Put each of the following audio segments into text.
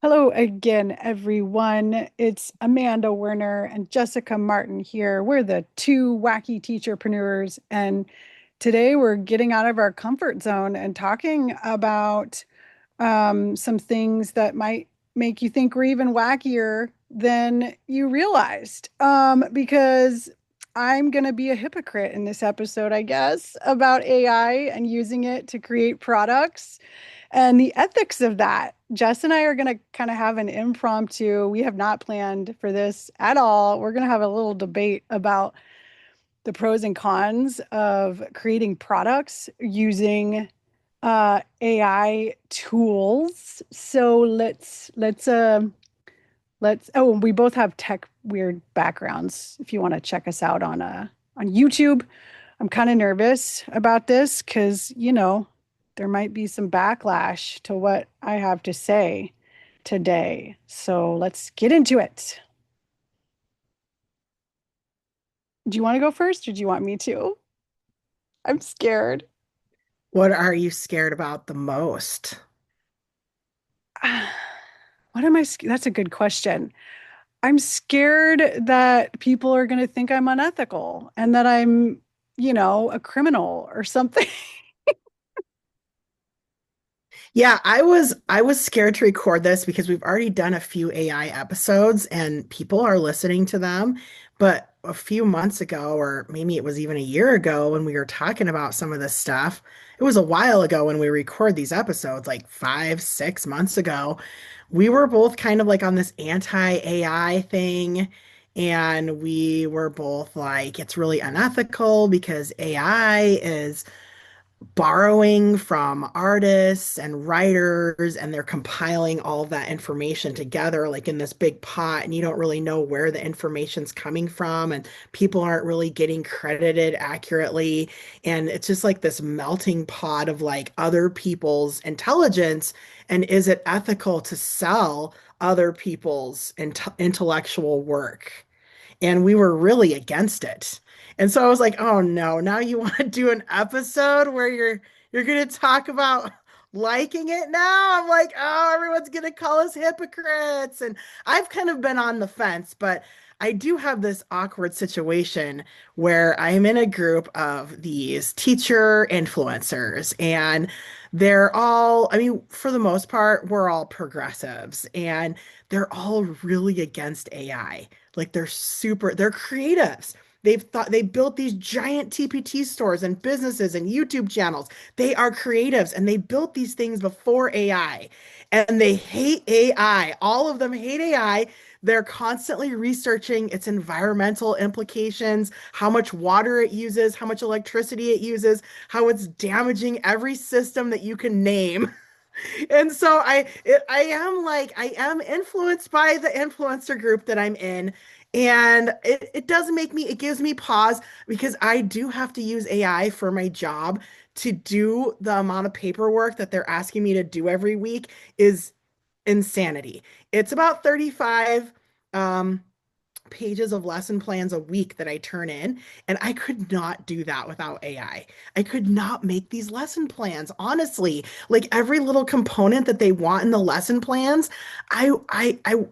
Hello again, everyone. It's Amanda Werner and Jessica Martin here. We're the two wacky teacherpreneurs, and today we're getting out of our comfort zone and talking about some things that might make you think we're even wackier than you realized. Because I'm going to be a hypocrite in this episode, I guess, about AI and using it to create products and the ethics of that. Jess and I are going to kind of have an impromptu, we have not planned for this at all. We're going to have a little debate about the pros and cons of creating products using AI tools. So let's oh, we both have tech weird backgrounds. If you want to check us out on YouTube. I'm kind of nervous about this because, there might be some backlash to what I have to say today. So let's get into it. Do you want to go first or do you want me to? I'm scared. What are you scared about the most? What am I? That's a good question. I'm scared that people are going to think I'm unethical and that I'm, a criminal or something. Yeah, I was scared to record this because we've already done a few AI episodes and people are listening to them. But a few months ago, or maybe it was even a year ago when we were talking about some of this stuff, it was a while ago when we record these episodes, like 5, 6 months ago. We were both kind of like on this anti-AI thing. And we were both like, it's really unethical because AI is borrowing from artists and writers, and they're compiling all of that information together like in this big pot, and you don't really know where the information's coming from, and people aren't really getting credited accurately, and it's just like this melting pot of like other people's intelligence. And is it ethical to sell other people's intellectual work? And we were really against it. And so I was like, "Oh no, now you want to do an episode where you're going to talk about liking it now?" I'm like, "Oh, everyone's going to call us hypocrites." And I've kind of been on the fence, but I do have this awkward situation where I'm in a group of these teacher influencers, and they're all, I mean, for the most part, we're all progressives, and they're all really against AI. Like they're creatives. They built these giant TPT stores and businesses and YouTube channels. They are creatives and they built these things before AI. And they hate AI. All of them hate AI. They're constantly researching its environmental implications, how much water it uses, how much electricity it uses, how it's damaging every system that you can name. And so I am influenced by the influencer group that I'm in. And it does make me, it gives me pause because I do have to use AI for my job. To do the amount of paperwork that they're asking me to do every week is insanity. It's about 35 um, pages of lesson plans a week that I turn in, and I could not do that without AI. I could not make these lesson plans, honestly. Like every little component that they want in the lesson plans, I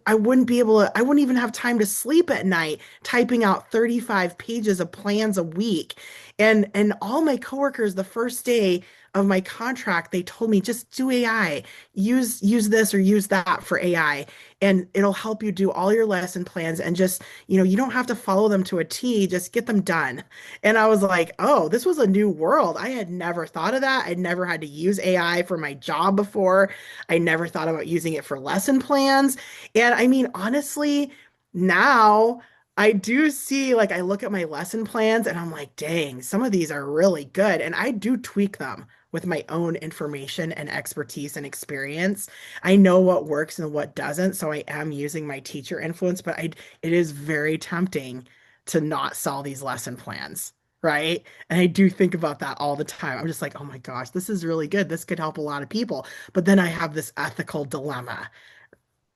wouldn't be able to, I wouldn't even have time to sleep at night typing out 35 pages of plans a week. And all my coworkers the first day of my contract, they told me just do AI. Use this or use that for AI, and it'll help you do all your lesson plans, and just, you don't have to follow them to a T, just get them done. And I was like, oh, this was a new world. I had never thought of that. I'd never had to use AI for my job before. I never thought about using it for lesson plans. And I mean, honestly, now I do see, like, I look at my lesson plans and I'm like, dang, some of these are really good. And I do tweak them with my own information and expertise and experience. I know what works and what doesn't, so I am using my teacher influence, but it is very tempting to not sell these lesson plans, right? And I do think about that all the time. I'm just like, oh my gosh, this is really good. This could help a lot of people. But then I have this ethical dilemma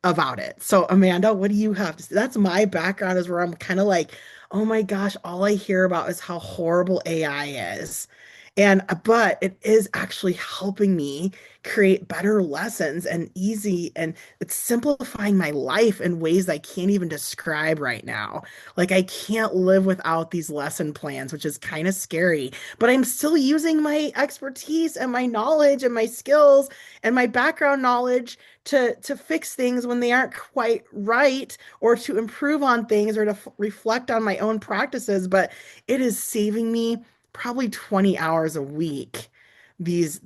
about it. So, Amanda, what do you have to say? That's my background, is where I'm kind of like, oh my gosh, all I hear about is how horrible AI is. But it is actually helping me create better lessons and easy, and it's simplifying my life in ways I can't even describe right now. Like I can't live without these lesson plans, which is kind of scary, but I'm still using my expertise and my knowledge and my skills and my background knowledge to fix things when they aren't quite right, or to improve on things, or to reflect on my own practices. But it is saving me probably 20 hours a week, these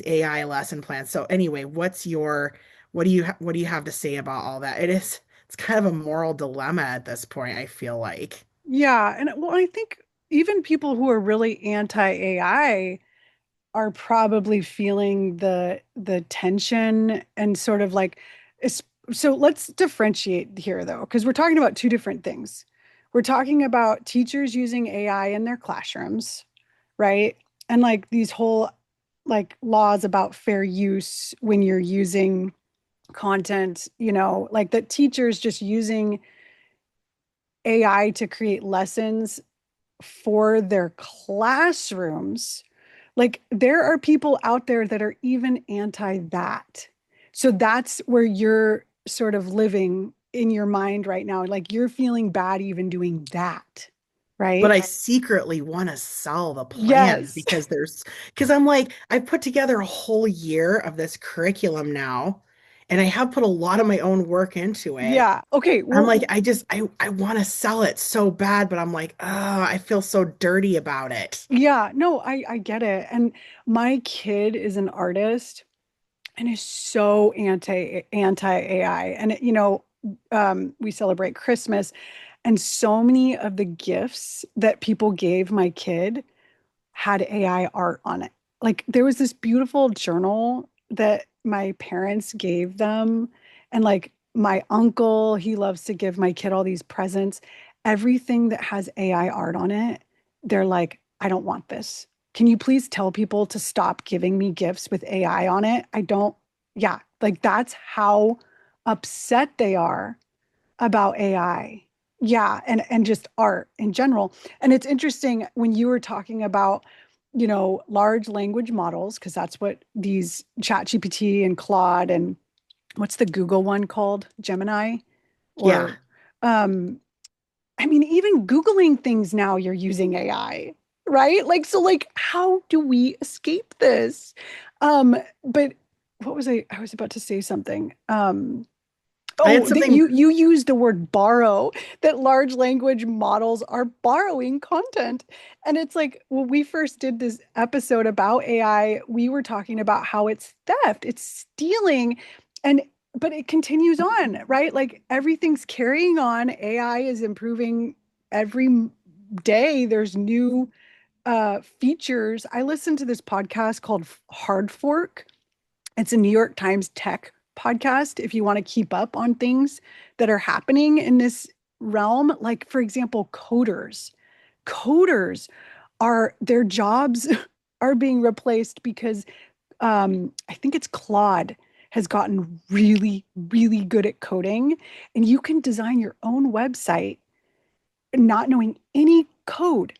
AI lesson plans. So anyway, what do you have to say about all that? It's kind of a moral dilemma at this point, I feel like. Yeah, and well, I think even people who are really anti-AI are probably feeling the tension and sort of like it's, so let's differentiate here though, because we're talking about two different things. We're talking about teachers using AI in their classrooms, right? And like these whole like laws about fair use when you're using content, like the teachers just using AI to create lessons for their classrooms. Like there are people out there that are even anti that. So that's where you're sort of living in your mind right now. Like you're feeling bad even doing that, But right? I secretly want to sell the plans Yes. because I'm like, I've put together a whole year of this curriculum now, and I have put a lot of my own work into it. Yeah. Okay. I'm like, Well, I want to sell it so bad, but I'm like, oh, I feel so dirty about it. yeah, no, I get it. And my kid is an artist and is so anti AI. And we celebrate Christmas, and so many of the gifts that people gave my kid had AI art on it. Like there was this beautiful journal that my parents gave them. And like my uncle, he loves to give my kid all these presents. Everything that has AI art on it, they're like, I don't want this. Can you please tell people to stop giving me gifts with AI on it? I don't, yeah, like that's how upset they are about AI. Yeah, and just art in general. And it's interesting when you were talking about, large language models, because that's what these ChatGPT and Claude and what's the Google one called? Gemini Yeah. or I mean, even Googling things now you're using AI, right? Like, so like how do we escape this? But what was I was about to say something. I had Oh, that something. you used the word borrow, that large language models are borrowing content. And it's like when we first did this episode about AI, we were talking about how it's theft, it's stealing, and but it continues on, right? Like everything's carrying on. AI is improving every day. There's new features. I listened to this podcast called Hard Fork. It's a New York Times tech podcast if you want to keep up on things that are happening in this realm. Like, for example, coders. Coders are their jobs are being replaced because I think it's Claude has gotten really, really good at coding. And you can design your own website not knowing any code.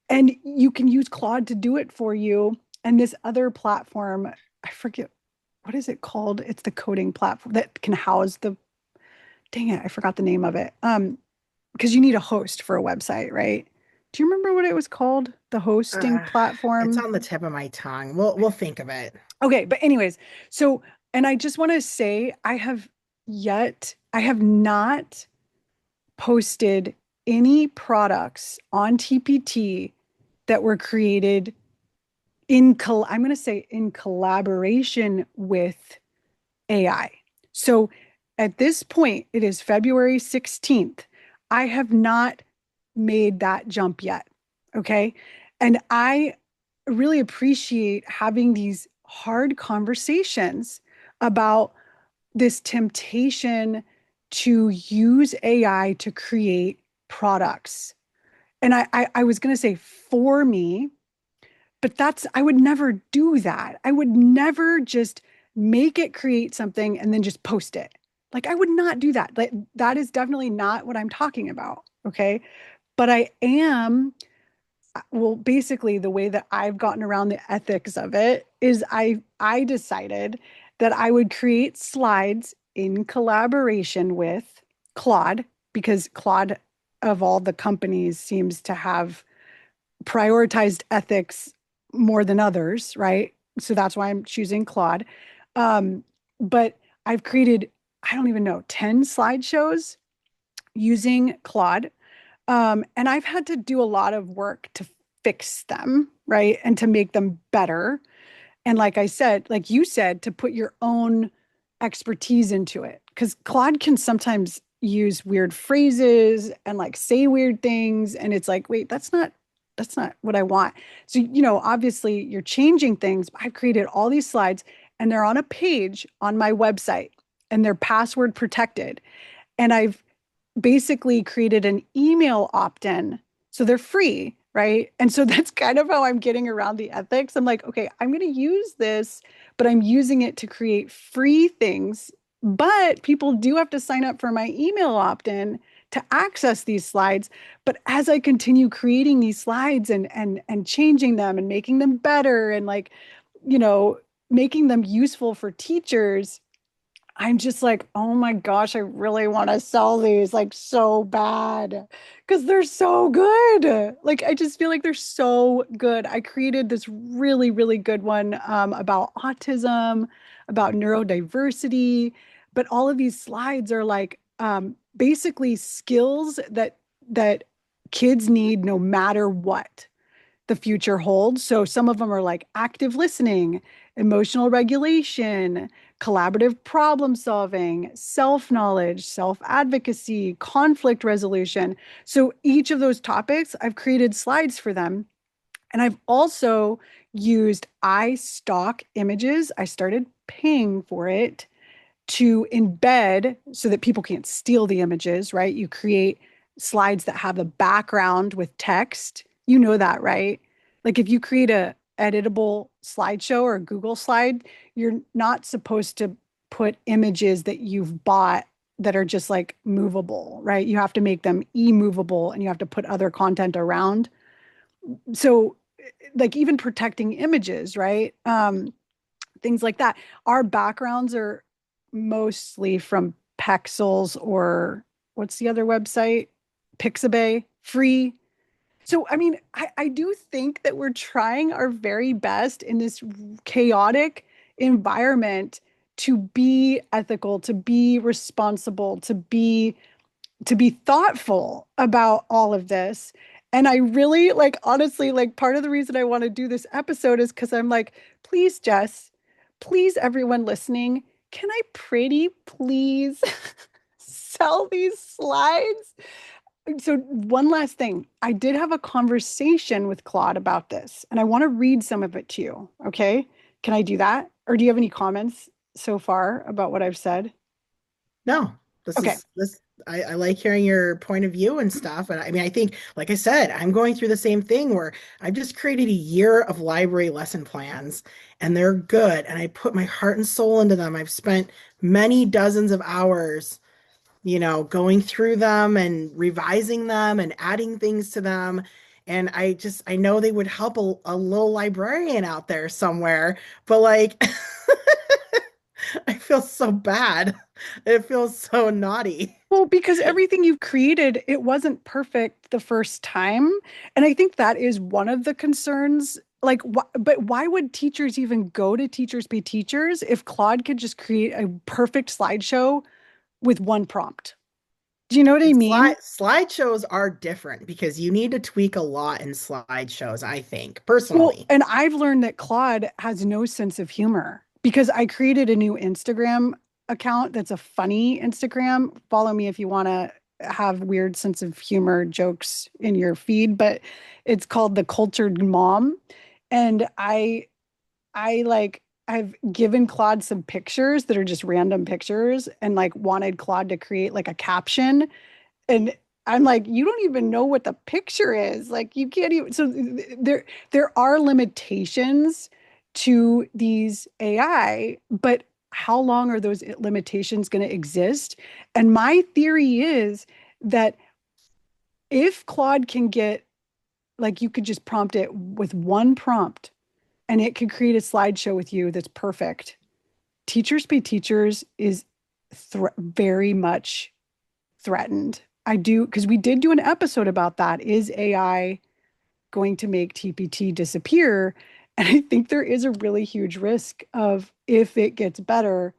And you can use Claude to do it for you. And this other platform, I forget what is it called? It's the coding platform that can house the, dang it, I forgot the name of it. Because you need a host for a website, right? Do you remember what it was called? The hosting Uh, it's platform? on the tip of my tongue. We'll think of it. Okay, but anyways, so and I just want to say I have not posted any products on TPT that were created I'm going to say in collaboration with AI. So at this point, it is February 16th. I have not made that jump yet. Okay. And I really appreciate having these hard conversations about this temptation to use AI to create products. And I was going to say for me, but I would never do that. I would never just make it create something and then just post it. Like I would not do that. Like that is definitely not what I'm talking about. Okay. But I am well, basically the way that I've gotten around the ethics of it is I decided that I would create slides in collaboration with Claude, because Claude of all the companies seems to have prioritized ethics more than others, right? So that's why I'm choosing Claude. Um, but I've created, I don't even know, 10 slideshows using Claude. And I've had to do a lot of work to fix them, right? And to make them better. And like I said, like you said, to put your own expertise into it. Because Claude can sometimes use weird phrases and like say weird things. And it's like, wait, that's not what I want. So, obviously you're changing things. I've created all these slides and they're on a page on my website and they're password protected. And I've basically created an email opt-in. So they're free, right? And so that's kind of how I'm getting around the ethics. I'm like, okay, I'm going to use this, but I'm using it to create free things. But people do have to sign up for my email opt-in to access these slides. But as I continue creating these slides and changing them and making them better and like, you know, making them useful for teachers, I'm just like, oh my gosh, I really want to sell these like so bad because they're so good. Like, I just feel like they're so good. I created this really, really good one about autism, about neurodiversity, but all of these slides are like basically skills that kids need no matter what the future holds. So some of them are like active listening, emotional regulation, collaborative problem solving, self knowledge, self advocacy, conflict resolution. So each of those topics, I've created slides for them. And I've also used iStock images. I started paying for it to embed so that people can't steal the images, right? You create slides that have a background with text. You know that, right? Like if you create a editable slideshow or a Google slide, you're not supposed to put images that you've bought that are just like movable, right? You have to make them e-movable and you have to put other content around. So like even protecting images, right? Things like that. Our backgrounds are mostly from Pexels or what's the other website? Pixabay, free. So, I mean, I do think that we're trying our very best in this chaotic environment to be ethical, to be responsible, to be thoughtful about all of this. And I really like, honestly, like part of the reason I want to do this episode is because I'm like, please, Jess, please, everyone listening, can I pretty please sell these slides? So, one last thing. I did have a conversation with Claude about this, and I want to read some of it to you. Okay. Can I do that? Or do you have any comments so far about what I've said? No, this Okay. is this I like hearing your point of view and stuff. And I mean, I think, like I said, I'm going through the same thing where I've just created a year of library lesson plans and they're good. And I put my heart and soul into them. I've spent many dozens of hours, going through them and revising them and adding things to them. And I know they would help a little librarian out there somewhere, but like, I feel so bad. It feels so naughty. Well, because everything you've created, it wasn't perfect the first time. And I think that is one of the concerns. Like, but why would teachers even go to Teachers Pay Teachers if Claude could just create a perfect slideshow with one prompt? Do you know what I And mean? slideshows are different because you need to tweak a lot in slideshows, I think, Well, personally. and I've learned that Claude has no sense of humor because I created a new Instagram account that's a funny Instagram. Follow me if you want to have weird sense of humor jokes in your feed, but it's called The Cultured Mom. And I like I've given Claude some pictures that are just random pictures and like wanted Claude to create like a caption, and I'm like, you don't even know what the picture is. Like you can't even, so there are limitations to these AI, but how long are those limitations going to exist? And my theory is that if Claude can get like you could just prompt it with one prompt and it could create a slideshow with you that's perfect. Teachers Pay Teachers is very much threatened. I do, because we did do an episode about that. Is AI going to make TPT disappear? And I think there is a really huge risk of if it gets better,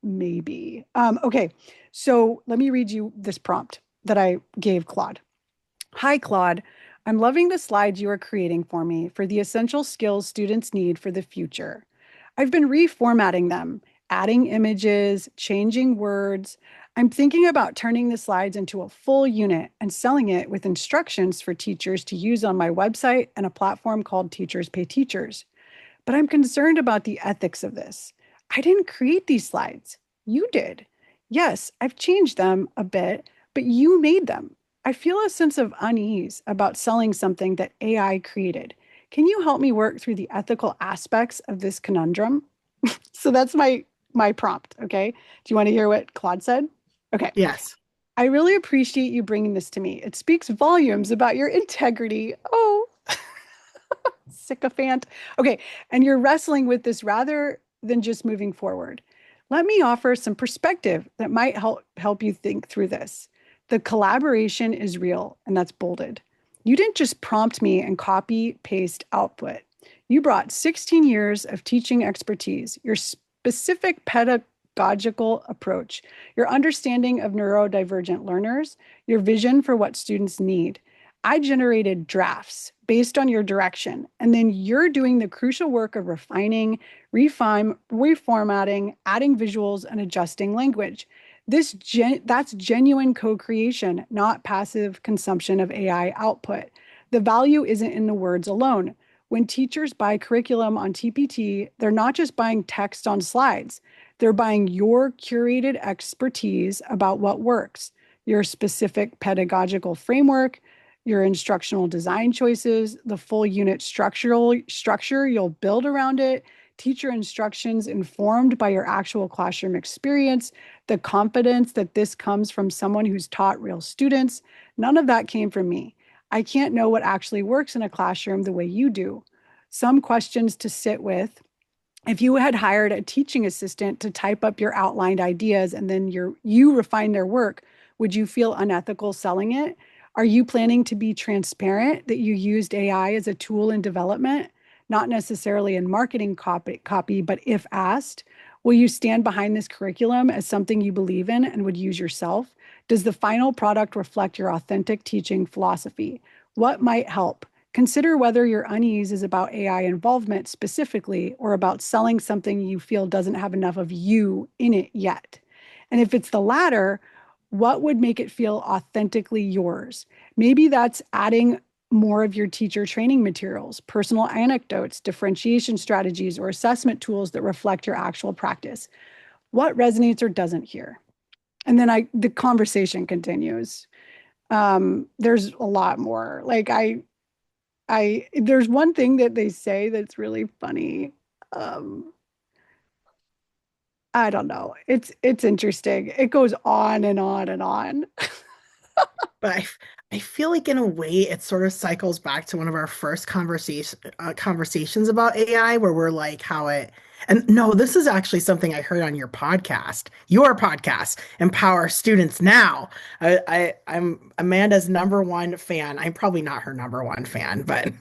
maybe. Okay, so let me read you this prompt that I gave Claude. Hi, Claude. I'm loving the slides you are creating for me for the essential skills students need for the future. I've been reformatting them, adding images, changing words. I'm thinking about turning the slides into a full unit and selling it with instructions for teachers to use on my website and a platform called Teachers Pay Teachers. But I'm concerned about the ethics of this. I didn't create these slides. You did. Yes, I've changed them a bit, but you made them. I feel a sense of unease about selling something that AI created. Can you help me work through the ethical aspects of this conundrum? So that's my prompt, okay? Do you want to hear what Claude said? Okay. Yes. I really appreciate you bringing this to me. It speaks volumes about your integrity. Oh, sycophant. Okay, and you're wrestling with this rather than just moving forward. Let me offer some perspective that might help you think through this. The collaboration is real, and that's bolded. You didn't just prompt me and copy paste output. You brought 16 years of teaching expertise, your specific pedagogical approach, your understanding of neurodivergent learners, your vision for what students need. I generated drafts based on your direction, and then you're doing the crucial work of refining, reformatting, adding visuals, and adjusting language. That's genuine co-creation, not passive consumption of AI output. The value isn't in the words alone. When teachers buy curriculum on TPT, they're not just buying text on slides. They're buying your curated expertise about what works, your specific pedagogical framework, your instructional design choices, the full unit structure you'll build around it, teacher instructions informed by your actual classroom experience, the confidence that this comes from someone who's taught real students. None of that came from me. I can't know what actually works in a classroom the way you do. Some questions to sit with. If you had hired a teaching assistant to type up your outlined ideas and then you refine their work, would you feel unethical selling it? Are you planning to be transparent that you used AI as a tool in development, not necessarily in marketing copy, but if asked, will you stand behind this curriculum as something you believe in and would use yourself? Does the final product reflect your authentic teaching philosophy? What might help? Consider whether your unease is about AI involvement specifically or about selling something you feel doesn't have enough of you in it yet. And if it's the latter, what would make it feel authentically yours? Maybe that's adding more of your teacher training materials, personal anecdotes, differentiation strategies, or assessment tools that reflect your actual practice. What resonates or doesn't here? And then the conversation continues. There's a lot more. There's one thing that they say that's really funny. Um, I don't know. It's interesting. It goes on and on and on. But I feel like in a way it sort of cycles back to one of our first conversations about AI where we're like how it and no, this is actually something I heard on your podcast, Empower Students Now. I'm Amanda's number one fan. I'm probably not her number one fan, but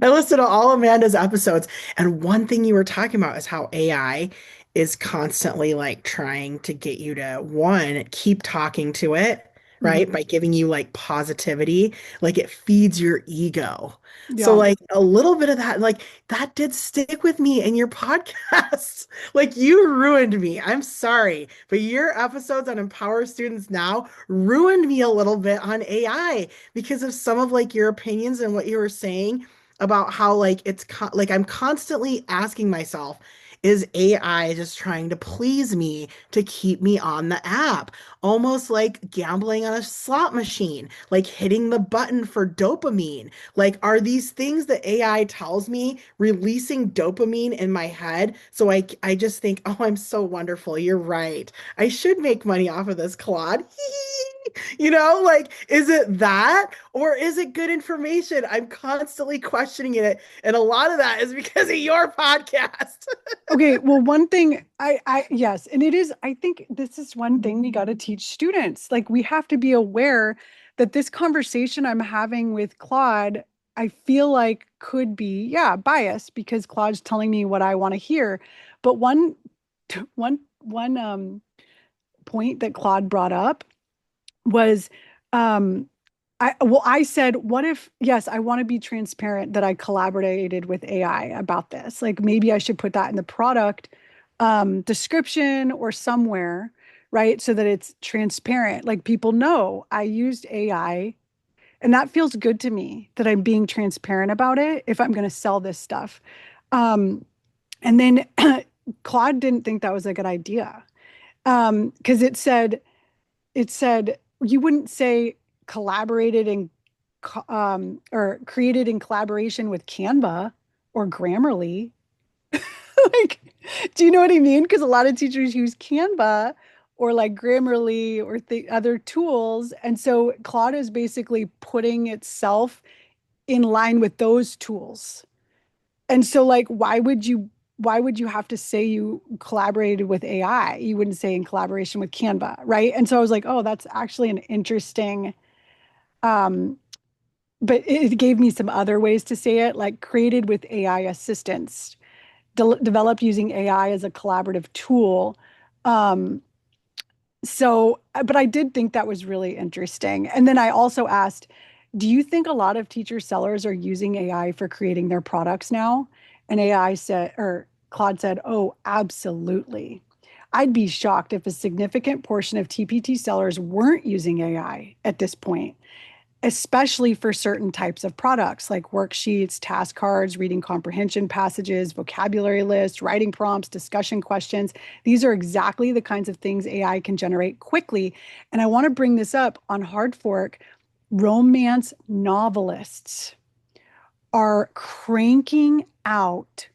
I listened to all Amanda's episodes, and one thing you were talking about is how AI is constantly like trying to get you to one, keep talking to it, right? Mhm. By giving you like positivity, like it feeds your ego. So Yeah. like a little bit of that, like that did stick with me in your podcast. Like you ruined me. I'm sorry, but your episodes on Empower Students Now ruined me a little bit on AI because of some of like your opinions and what you were saying about how like like I'm constantly asking myself, is AI just trying to please me to keep me on the app? Almost like gambling on a slot machine, like hitting the button for dopamine. Like, are these things that AI tells me releasing dopamine in my head? So I just think, oh, I'm so wonderful. You're right. I should make money off of this, Claude. Like, is it that or is it good information? I'm constantly questioning it. And a lot of that is because of your podcast. Okay, well, one thing yes, and it is, I think this is one thing we got to teach students. Like, we have to be aware that this conversation I'm having with Claude, I feel like could be, yeah, biased because Claude's telling me what I want to hear. But one point that Claude brought up was um I said, what if, yes, I want to be transparent that I collaborated with AI about this. Like maybe I should put that in the product description or somewhere, right? So that it's transparent. Like people know I used AI and that feels good to me that I'm being transparent about it if I'm going to sell this stuff. Um, and then Claude didn't think that was a good idea. Because it said you wouldn't say collaborated in or created in collaboration with Canva or Grammarly. Like, do you know what I mean? Because a lot of teachers use Canva or like Grammarly or the other tools, and so Claude is basically putting itself in line with those tools. And so like why would you have to say you collaborated with AI? You wouldn't say in collaboration with Canva, right? And so I was like, oh, that's actually an interesting um but it gave me some other ways to say it, like created with AI assistance, developed using AI as a collaborative tool. Um, but I did think that was really interesting. And then I also asked, do you think a lot of teacher sellers are using AI for creating their products now? And AI said, or Claude said, oh, absolutely. I'd be shocked if a significant portion of TPT sellers weren't using AI at this point, especially for certain types of products like worksheets, task cards, reading comprehension passages, vocabulary lists, writing prompts, discussion questions. These are exactly the kinds of things AI can generate quickly. And I want to bring this up on Hard Fork. Romance novelists are cranking out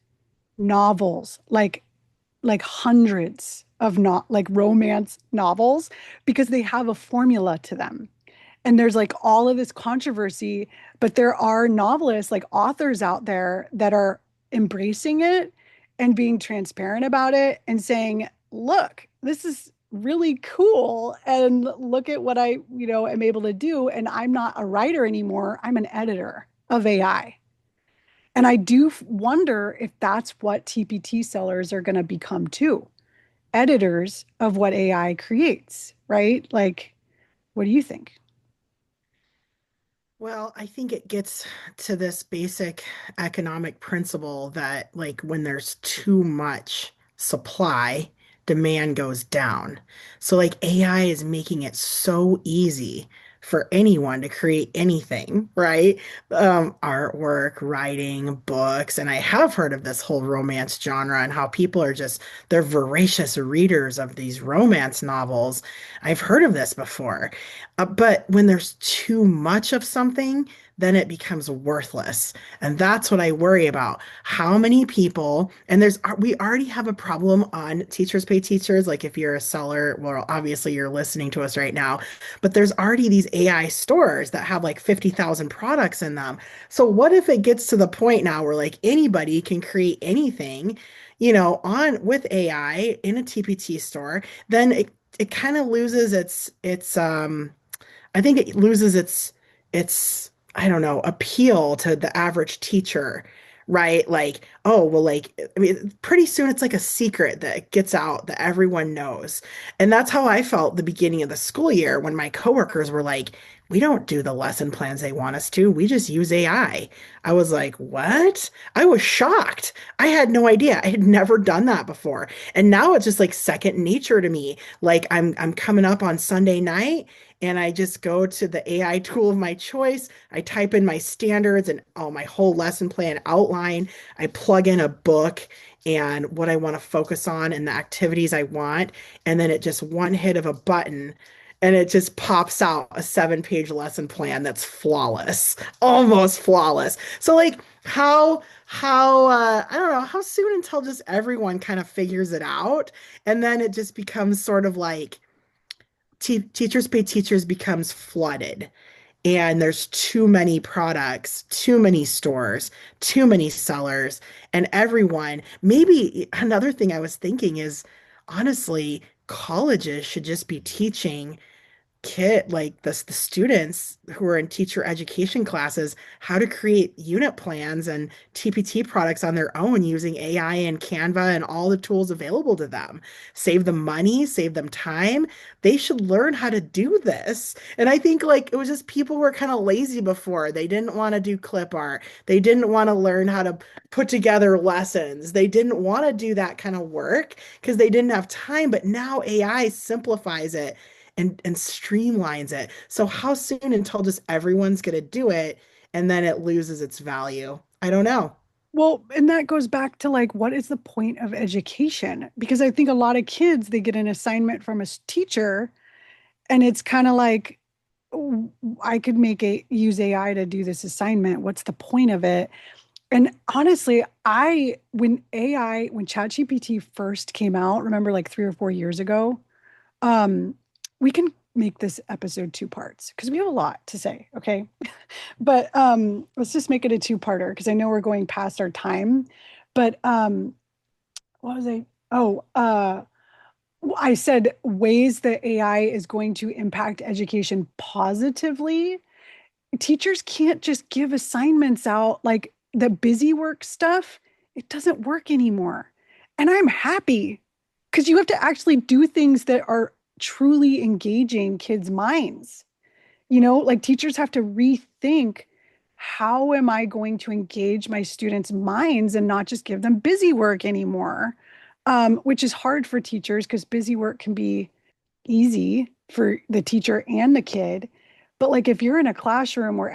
novels like hundreds of not like romance novels because they have a formula to them, and there's like all of this controversy, but there are novelists, like authors out there that are embracing it and being transparent about it and saying, look, this is really cool. And look at what I am able to do. And I'm not a writer anymore. I'm an editor of AI. And I do wonder if that's what TPT sellers are going to become too, editors of what AI creates, right? Like, what do you think? Well, I think it gets to this basic economic principle that, like, when there's too much supply, demand goes down. So, like, AI is making it so easy for anyone to create anything, right? Artwork, writing, books. And I have heard of this whole romance genre and how people are just, they're voracious readers of these romance novels. I've heard of this before. But when there's too much of something, then it becomes worthless. And that's what I worry about. How many people, and we already have a problem on Teachers Pay Teachers. Like if you're a seller, well, obviously you're listening to us right now, but there's already these AI stores that have like 50,000 products in them. So what if it gets to the point now where like anybody can create anything, on with AI in a TPT store, then it kind of loses its I think it loses its I don't know, appeal to the average teacher, right? Like, oh, well, like I mean, pretty soon it's like a secret that gets out that everyone knows. And that's how I felt the beginning of the school year when my coworkers were like, we don't do the lesson plans they want us to. We just use AI. I was like, what? I was shocked. I had no idea. I had never done that before. And now it's just like second nature to me. Like I'm coming up on Sunday night and I just go to the AI tool of my choice. I type in my standards and my whole lesson plan outline. I plug in a book and what I want to focus on and the activities I want. And then it just one hit of a button and it just pops out a 7-page lesson plan that's flawless, almost flawless. So like how I don't know, how soon until just everyone kind of figures it out and then it just becomes sort of like teachers pay teachers becomes flooded and there's too many products, too many stores, too many sellers, and everyone. Maybe another thing I was thinking is honestly, colleges should just be teaching the students who are in teacher education classes how to create unit plans and TPT products on their own using AI and Canva and all the tools available to them. Save them money, save them time. They should learn how to do this. And I think like it was just people were kind of lazy before. They didn't want to do clip art. They didn't want to learn how to put together lessons. They didn't want to do that kind of work because they didn't have time. But now AI simplifies it and streamlines it. So how soon until just everyone's going to do it and then it loses its value? I don't know. Well, and that goes back to like, what is the point of education? Because I think a lot of kids, they get an assignment from a teacher, and it's kind of like, "Oh, I could use AI to do this assignment. What's the point of it?" And honestly, when ChatGPT first came out, remember like 3 or 4 years ago, um, we can make this episode two parts because we have a lot to say. Okay. But let's just make it a two-parter because I know we're going past our time. But what was I? Oh, I said ways that AI is going to impact education positively. Teachers can't just give assignments out like the busy work stuff. It doesn't work anymore. And I'm happy because you have to actually do things that are truly engaging kids' minds. Like teachers have to rethink, how am I going to engage my students' minds and not just give them busy work anymore? Which is hard for teachers because busy work can be easy for the teacher and the kid. But like if you're in a classroom where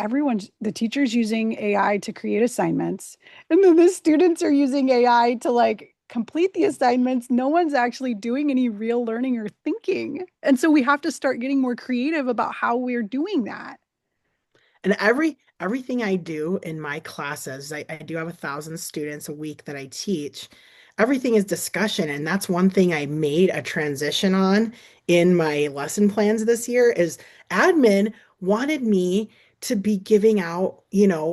the teacher's using AI to create assignments, and then the students are using AI to like complete the assignments, no one's actually doing any real learning or thinking. And so we have to start getting more creative about how we're doing that. And everything I do in my classes, I do have 1,000 students a week that I teach. Everything is discussion, and that's one thing I made a transition on in my lesson plans this year is admin wanted me to be giving out,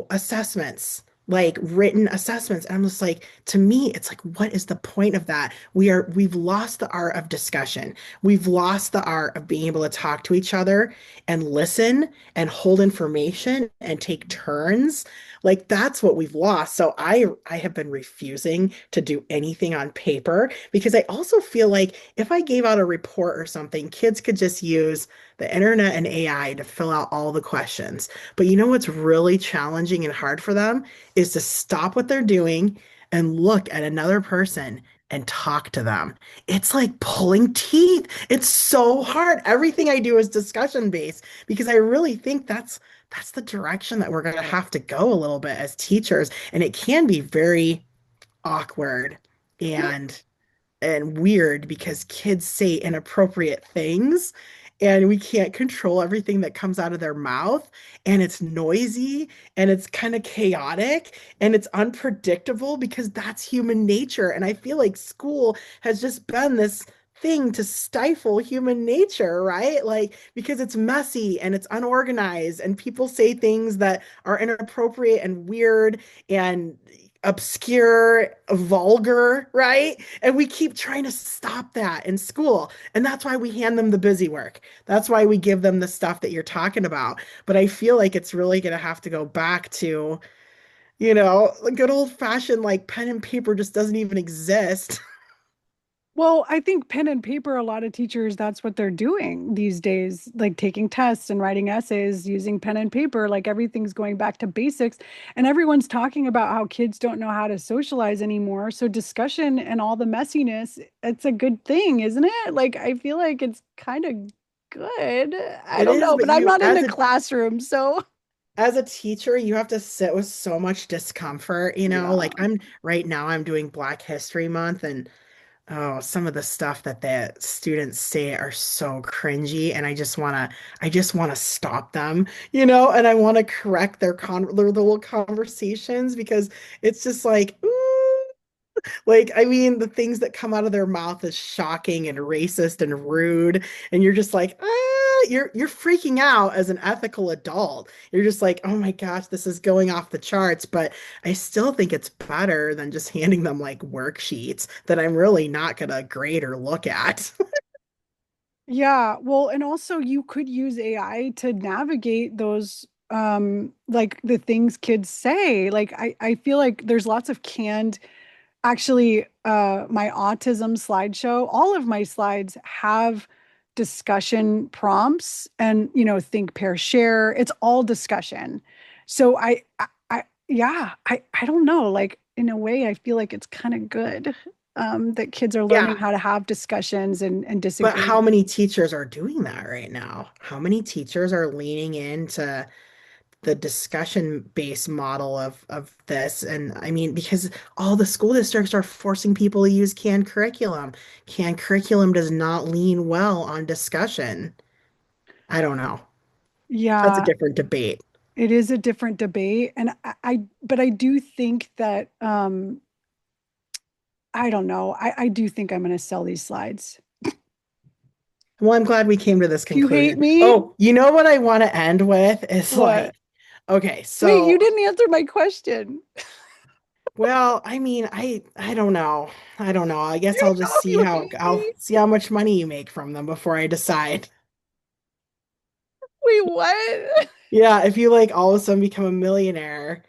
assessments, like written assessments. And I'm just like, to me, it's like, what is the point of that? We've lost the art of discussion. We've lost the art of being able to talk to each other and listen and hold information and take turns. Like that's what we've lost. So I have been refusing to do anything on paper because I also feel like if I gave out a report or something, kids could just use the internet and AI to fill out all the questions. But you know what's really challenging and hard for them is to stop what they're doing and look at another person and talk to them. It's like pulling teeth. It's so hard. Everything I do is discussion based because I really think that's the direction that we're going to have to go a little bit as teachers, and it can be very awkward Well, and weird because kids say inappropriate things and we can't control everything that comes out of their mouth and it's noisy and it's kind of chaotic and it's unpredictable because that's human nature and I feel like school has just been this thing to stifle human nature, right? Like because it's messy and it's unorganized and people say things that are inappropriate and weird and obscure, vulgar, right? And we keep trying to stop that in school. And that's why we hand them the busy work. That's why we give them the stuff that you're talking about. But I feel like it's really going to have to go back to, the good old fashioned like pen and paper just doesn't even exist. Well, I think pen and paper, a lot of teachers, that's what they're doing these days, like taking tests and writing essays using pen and paper, like everything's going back to basics. And everyone's talking about how kids don't know how to socialize anymore. So discussion and all the messiness, it's a good thing, isn't it? Like I feel like it's kind of good. I It don't is, know, but but I'm you not in a classroom, so as a teacher, you have to sit with so much discomfort, like yeah. right now I'm doing Black History Month and oh, some of the stuff that the students say are so cringy and I just want to stop them, and I want to correct their little conversations because it's just like, ooh, like, I mean, the things that come out of their mouth is shocking and racist and rude, and you're just like, you're freaking out as an ethical adult. You're just like, oh my gosh, this is going off the charts. But I still think it's better than just handing them like worksheets that I'm really not gonna grade or look at. Yeah, well, and also you could use AI to navigate those like the things kids say. Like I feel like there's lots of canned actually my autism slideshow, all of my slides have discussion prompts and think pair share. It's all discussion. So yeah, I don't know. Like in a way, I feel like it's kind of good that kids are learning Yeah, how to have discussions and but disagree. how many teachers are doing that right now? How many teachers are leaning into the discussion based model of this? And I mean, because all the school districts are forcing people to use canned curriculum. Canned curriculum does not lean well on discussion. I don't know. That's a Yeah, different debate. it is a different debate. And but I do think that, I don't know. I do think I'm going to sell these slides. Well, I'm glad we came to this If you hate conclusion. me, Oh, you know what I want to end with is what? like, okay, Wait, you so didn't answer my question. well, I mean, I don't know. I don't know. I You guess I'll don't just know if see you how hate I'll me. see how much money you make from them before I decide. Wait, what? Yeah, if you like all of a sudden become a millionaire,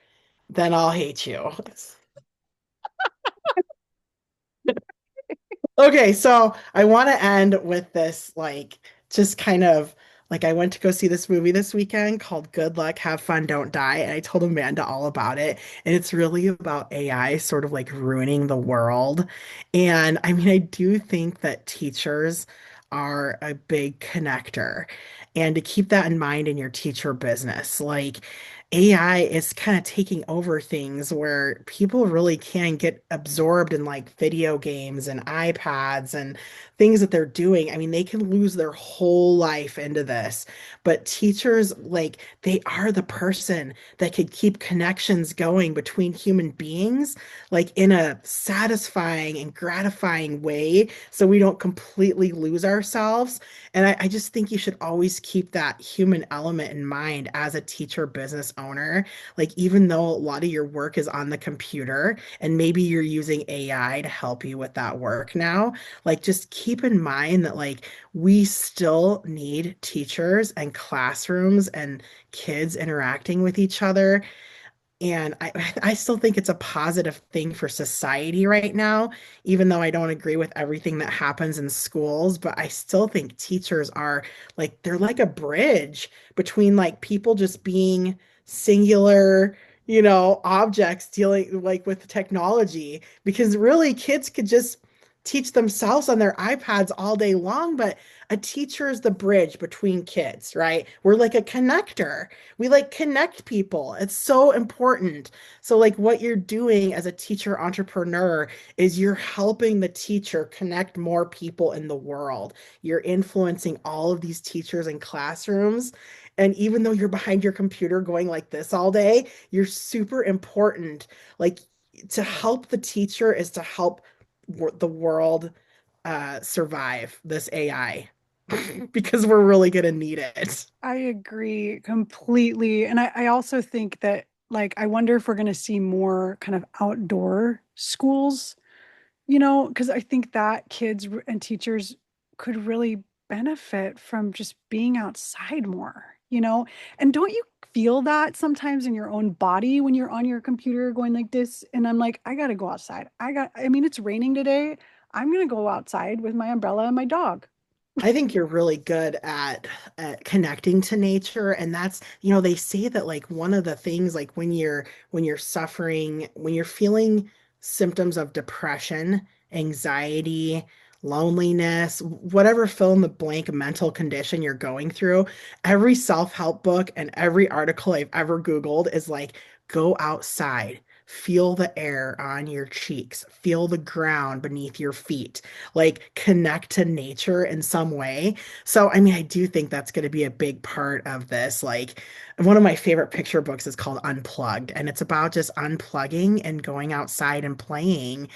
then I'll hate you. Okay, so I want to end with this, like, just kind of like I went to go see this movie this weekend called Good Luck, Have Fun, Don't Die. And I told Amanda all about it. And it's really about AI sort of like ruining the world. And I mean, I do think that teachers are a big connector. And to keep that in mind in your teacher business, like, AI is kind of taking over things where people really can get absorbed in like video games and iPads and things that they're doing. I mean, they can lose their whole life into this, but teachers, like, they are the person that could keep connections going between human beings, like in a satisfying and gratifying way, so we don't completely lose ourselves. And I just think you should always keep that human element in mind as a teacher business owner. Like, even though a lot of your work is on the computer and maybe you're using AI to help you with that work now, like, just keep in mind that, like, we still need teachers and classrooms and kids interacting with each other. And I still think it's a positive thing for society right now, even though I don't agree with everything that happens in schools. But I still think teachers are like, they're like a bridge between like people just being singular, objects dealing like with technology. Because really, kids could just teach themselves on their iPads all day long, but a teacher is the bridge between kids, right? We're like a connector. We like connect people. It's so important. So, like, what you're doing as a teacher entrepreneur is you're helping the teacher connect more people in the world. You're influencing all of these teachers in classrooms. And even though you're behind your computer going like this all day, you're super important. Like, to help the teacher is to help the world survive this AI because we're really going to need it. I agree completely. And I also think that, like, I wonder if we're going to see more kind of outdoor schools, because I think that kids and teachers could really benefit from just being outside more. And don't you feel that sometimes in your own body when you're on your computer going like this? And I'm like, I got to go outside. I mean, it's raining today. I'm going to go outside with my umbrella and my dog. I think you're really good at connecting to nature, and that's, they say that like one of the things, like when you're suffering, when you're feeling symptoms of depression, anxiety, loneliness, whatever fill in the blank mental condition you're going through, every self-help book and every article I've ever Googled is like, go outside. Feel the air on your cheeks, feel the ground beneath your feet, like connect to nature in some way. So, I mean, I do think that's going to be a big part of this. Like, one of my favorite picture books is called Unplugged, and it's about just unplugging and going outside and playing.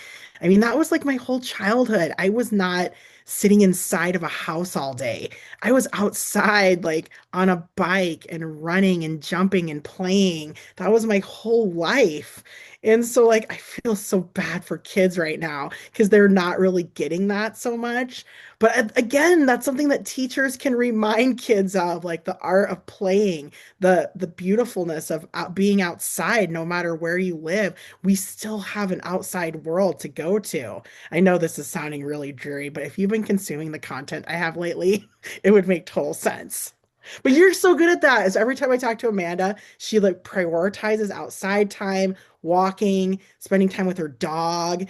I mean, that was like my whole childhood. I was not sitting inside of a house all day. I was outside, like on a bike and running and jumping and playing. That was my whole life. And so, like, I feel so bad for kids right now because they're not really getting that so much. But again, that's something that teachers can remind kids of, like the art of playing, the beautifulness of being outside, no matter where you live. We still have an outside world to go to. I know this is sounding really dreary, but if you've been consuming the content I have lately, it would make total sense. But you're so good at that. Is every time I talk to Amanda, she like prioritizes outside time, walking, spending time with her dog,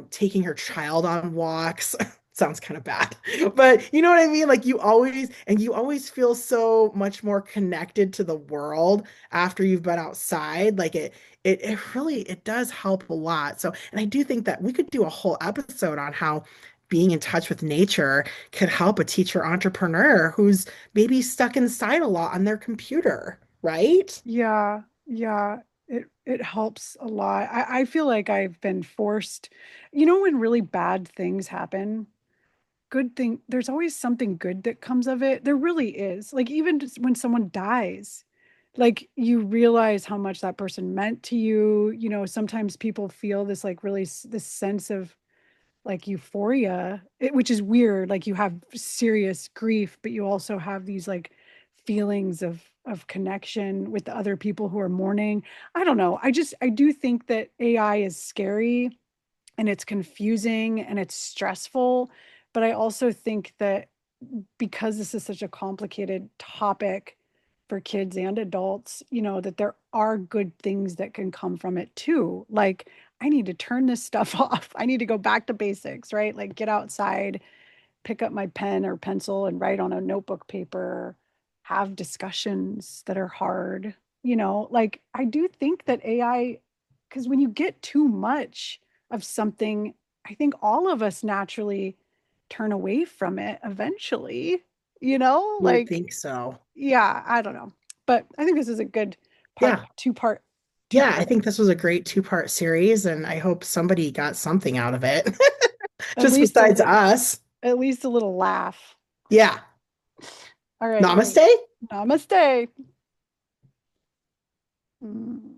taking her child on walks. Sounds kind of bad. But you know what I mean? Like you always feel so much more connected to the world after you've been outside. Like it really it does help a lot. So, and I do think that we could do a whole episode on how being in touch with nature could help a teacher entrepreneur who's maybe stuck inside a lot on their computer, right? Yeah, yeah, it helps a lot. I feel like I've been forced, when really bad things happen, there's always something good that comes of it. There really is. Like even just when someone dies, like you realize how much that person meant to you. Sometimes people feel this like really this sense of like euphoria, which is weird. Like you have serious grief, but you also have these like feelings of connection with the other people who are mourning. I don't know. I do think that AI is scary and it's confusing and it's stressful, but I also think that because this is such a complicated topic for kids and adults, that there are good things that can come from it too. Like, I need to turn this stuff off. I need to go back to basics, right? Like, get outside, pick up my pen or pencil and write on a notebook paper, have discussions that are hard. Like, I do think that AI, because when you get too much of something, I think all of us naturally turn away from it eventually, You would like, think so. yeah, I don't know. But I think this is a good Yeah. Yeah, I two-part, think this was a great two-part series, and I hope somebody got something out of it, at just least a besides little, us. at least a little laugh. Yeah. All right, great. Namaste. Namaste. Mm.